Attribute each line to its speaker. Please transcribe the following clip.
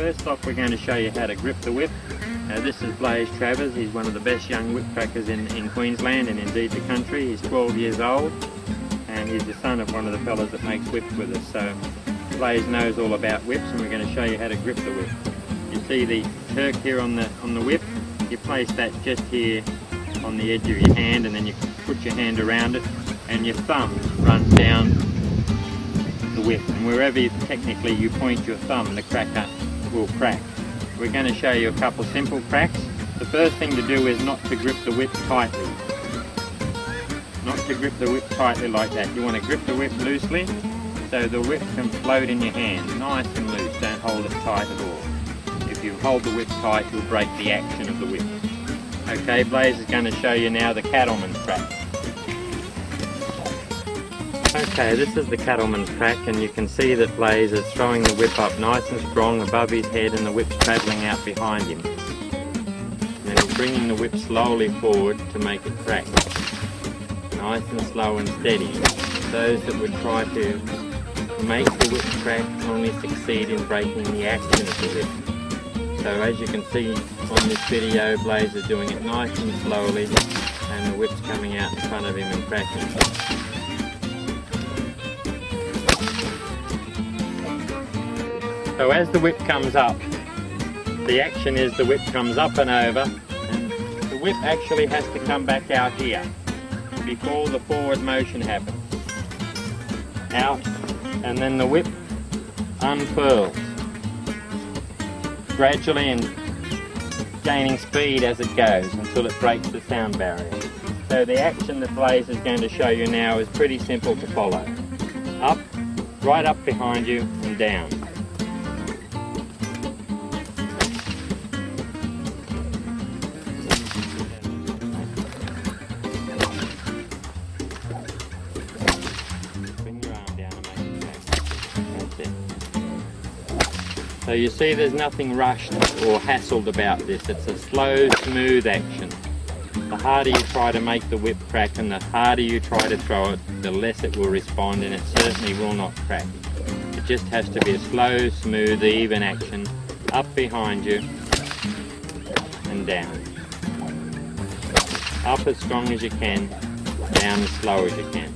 Speaker 1: First off, we're going to show you how to grip the whip. This is Blaze Travers. He's one of the best young whip crackers in Queensland and indeed the country. He's 12 years old and he's the son of one of the fellas that makes whips with us. So Blaze knows all about whips, and we're going to show you how to grip the whip. You see the Turk here on the whip. You place that just here on the edge of your hand, and then you put your hand around it and your thumb runs down the whip, and wherever technically you point your thumb, the cracker will crack. We're going to show you a couple simple cracks. The first thing to do is not to grip the whip tightly. Not to grip the whip tightly like that. You want to grip the whip loosely so the whip can float in your hand, nice and loose. Don't hold it tight at all. If you hold the whip tight, you'll break the action of the whip. Okay, Blaze is going to show you now the cattleman's crack. Okay, this is the cattleman's crack, and you can see that Blaze is throwing the whip up nice and strong above his head, and the whip's travelling out behind him. And he's bringing the whip slowly forward to make it crack. Nice and slow and steady. Those that would try to make the whip crack only succeed in breaking the action of the whip. So as you can see on this video, Blaze is doing it nice and slowly, and the whip's coming out in front of him and cracking. So as the whip comes up, the action is the whip comes up and over, and the whip actually has to come back out here before the forward motion happens. Out, and then the whip unfurls gradually and gaining speed as it goes until it breaks the sound barrier. So the action that Blaze is going to show you now is pretty simple to follow. Up, right up behind you, and down. So you see there's nothing rushed or hassled about this. It's a slow, smooth action. The harder you try to make the whip crack and the harder you try to throw it, the less it will respond, and it certainly will not crack. It just has to be a slow, smooth, even action. Up behind you and down. Up as strong as you can, down as slow as you can.